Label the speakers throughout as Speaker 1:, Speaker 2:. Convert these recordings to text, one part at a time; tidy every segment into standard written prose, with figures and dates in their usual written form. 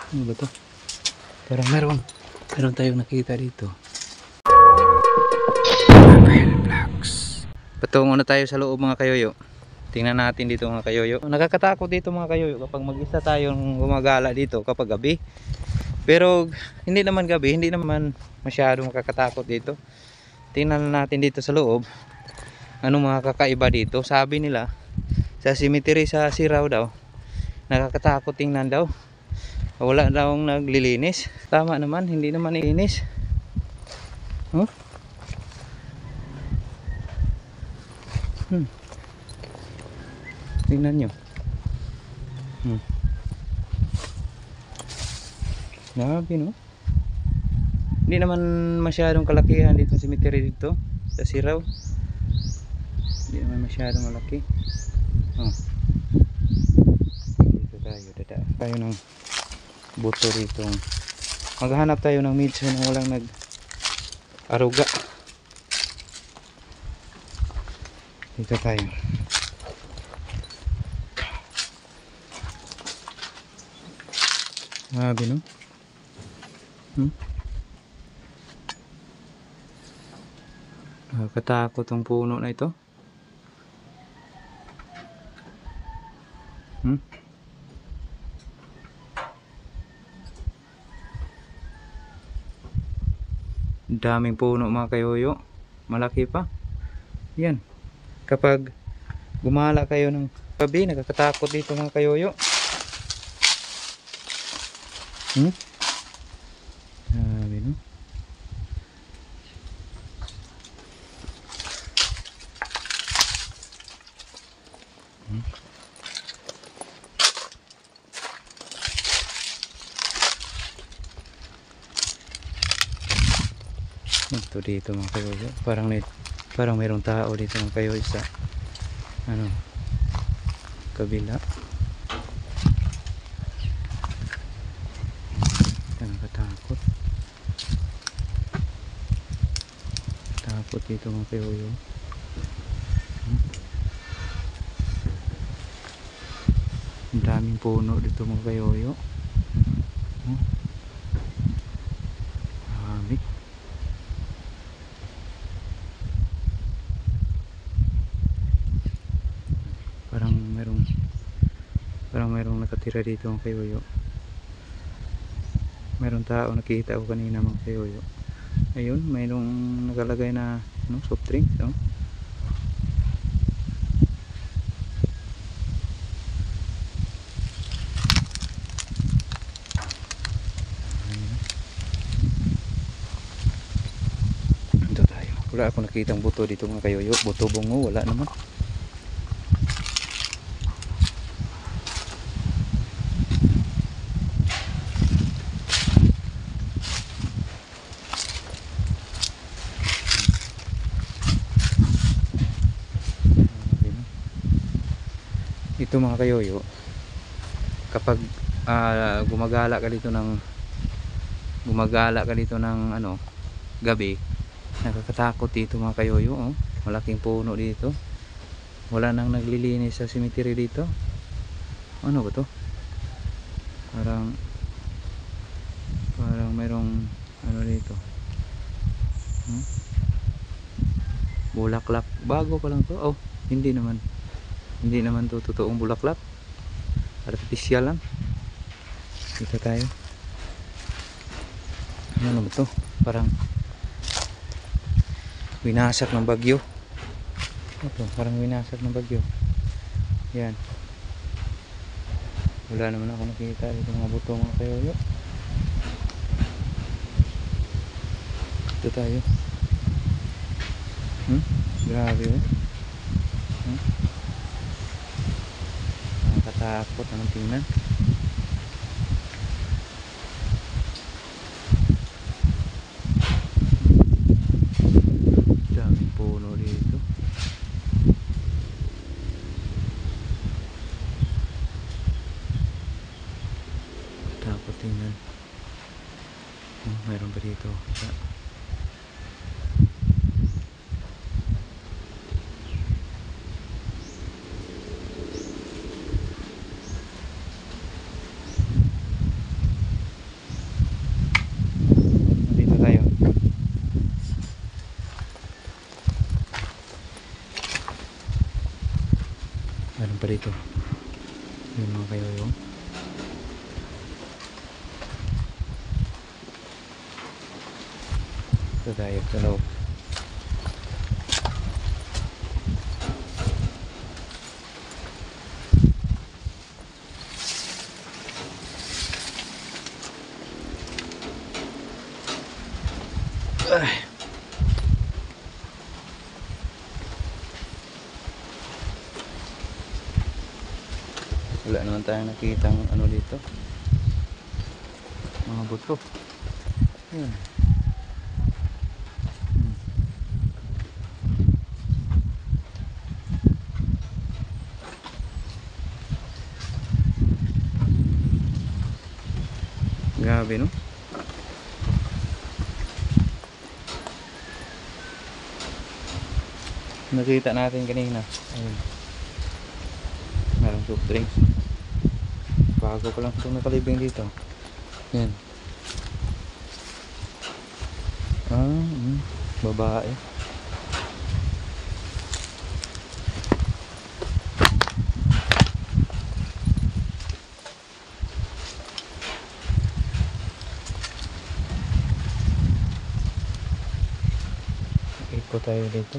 Speaker 1: Ano ba to? Parang meron tayong nakita dito. Patungo na tayo sa loob mga kayoyo. Tingnan natin dito mga kayoyo. Nakakatakot dito mga kayoyo kapag mag-isa tayong gumagala dito kapag gabi. Pero hindi naman gabi, hindi naman masyadong makakatakot dito. Tingnan natin dito sa loob. Anong mga kakaiba dito? Sabi nila sa cemetery sa Siraw daw, nakakatakot tingnan daw. Wala daw naglilinis. Tama naman, hindi naman ilinis. Huh? Tingnan nyo. Grabe no. Hindi naman masyadong kalakihan dito sa cemetery dito sa Siraw. Hindi naman masyadong malaki. Dito tayo, dadaan tayo ng buto dito. Maghanap tayo ng medyo na walang nag-aruga. Dito tayo. Grabe no. Nakakatakot ang puno na ito. Daming puno mga kayoyo. Malaki pa. Yan. Kapag gumala kayo ng gabi, nakakatakot dito mga kayoyo. Grabe no. Ito dito mga kayoyo. Parang mayroong tao dito mga kayoyo sa kabila. Nakakatakot. Takot dito mga kayoyo. Ang daming puno dito mga kayoyo. Dami. Parang merong nakatira dito mga kayoyo. Merong tao nakita ko kanina mga kayoyo. Ayun, mayroong nakalagay na soft drink. Ito tayo. Wala akong nakitang buto dito mga kayoyo. Buto bungo, wala naman. Ito mga kayoyo, kapag gumagala ka dito ng gabi, nakakatakot dito mga kayoyo. Malaking puno dito. Wala nang naglilinis sa cemetery dito. Ano ba to? Parang mayroong dito. Bulaklak. Bago pa lang to. Hindi naman to totoong bulaklak. Artificial lang. Dito tayo. Ano ba to? Parang winasak ng bagyo. Ito, parang winasak ng bagyo. Yan. Wala naman ako nakita dito mga buto mga kayoyo. Dito tayo. Grabe nakakatakot ang tingnan. Daming puno dito. Takot tingnan. Mayroon pa dito. rito. Yung mga kayoyo. Ito tayo sa loob. Wala naman tayong nakitang ano dito, mga buto. Yan. Grabe, no? Nakita natin kanina. Ayun. Merong soft drinks. Bago ko lang ito nakalibing dito. Yan. Babae. Ikot tayo dito.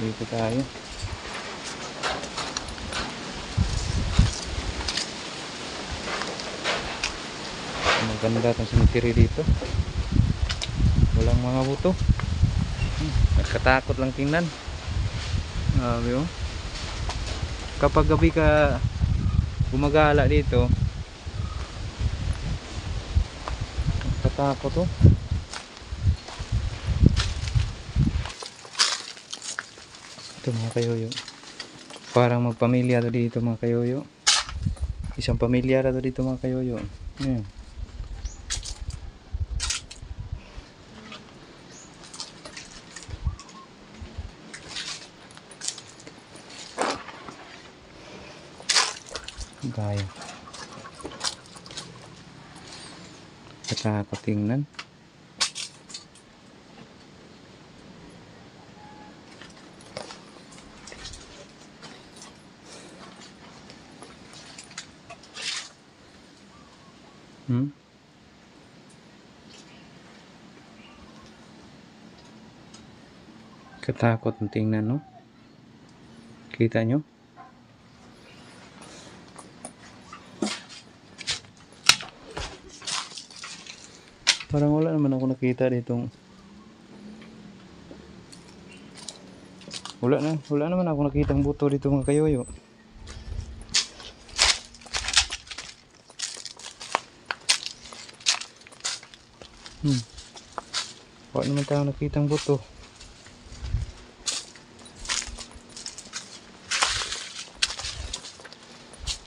Speaker 1: Dito tayo. Maganda itong cemetery dito. Walang mga buto. Nagkatakot lang tingnan. Oh. Kapag gabi ka gumagala dito, nagkatakot, oh. Ito mga kayoyo, parang magpamilya to dito mga kayoyo. Isang pamilya na to dito mga kayoyo. Ayan. Tayo nakakatingnan. Katakot ang tingnan, no? Kita nyo? Parang wala naman ako nakita ditong wala naman ako nakitang buto dito mga kayoyo. Wala naman tayo nakitang buto.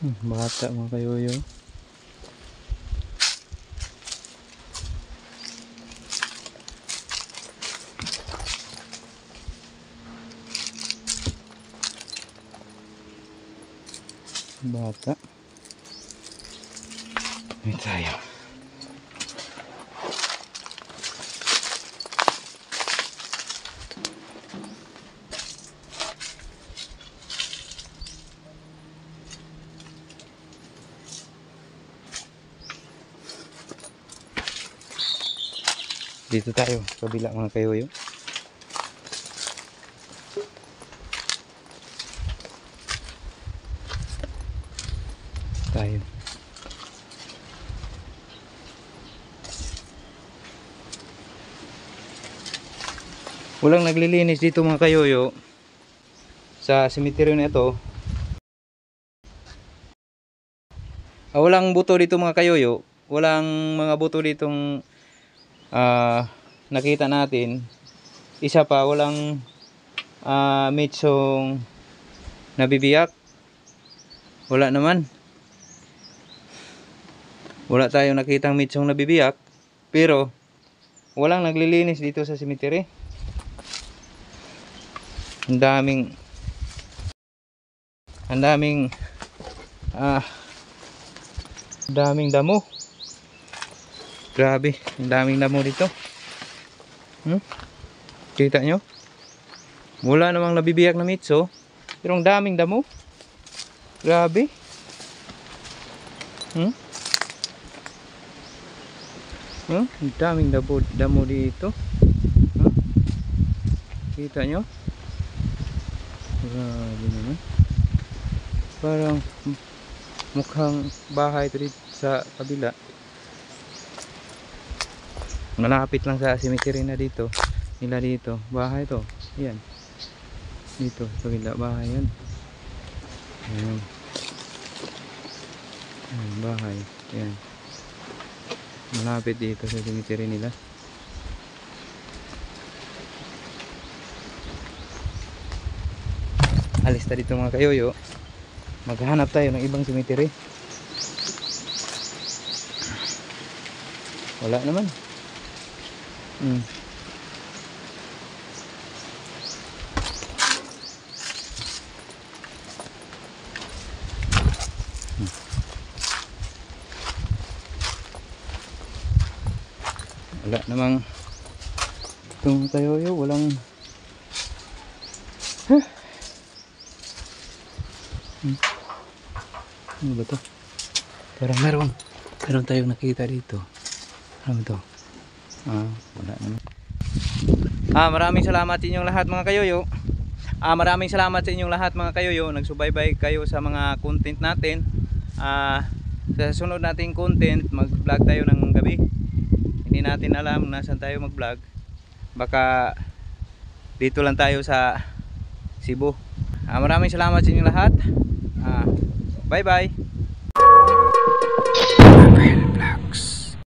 Speaker 1: Bata mga kayoyo. Bata. May tayo. Dito tayo, kabila mga kayoyo. Tayo. Walang naglilinis dito mga kayoyo sa cemetery na ito. Walang buto dito mga kayoyo. Walang mga buto ditong nakita natin. Isa pa, walang mitsong nabibiyak. Wala naman. Wala tayong nakitang mitsong nabibiyak. Pero walang naglilinis dito sa cemetery. Ang daming Daming damo. Grabe, ang daming damo dito. Kita nyo? Wala namang nabibiyak na mitso, pero ang daming damo. Grabe. Ang daming damo dito. Kita nyo? Grabe naman. Parang mukhang bahay ito dito sa kabila. Malapit lang sa cemetery na dito. Nila dito. Bahay to. Ayan. Dito sa kabila. Bahay yan. Ayan. Ayan, bahay. Ayan. Malapit dito sa cemetery nila. Alis na dito mga kayoyo. Maghahanap tayo ng ibang cemetery. Wala naman. Wala namang itong kayoyo. Walang ano ba to? Pero meron tayong nakita dito. Ano ba to? Wala naman. Maraming salamat sa inyong lahat mga kayoyo. Maraming salamat sa inyong lahat mga kayoyo. Nagsubaybay kayo sa mga content natin. Sa sunod nating content, mag-vlog tayo ng gabi. Hindi natin alam nasan tayo mag-vlog. Baka dito lang tayo sa Cebu. Maraming salamat sa inyong lahat. Bye bye.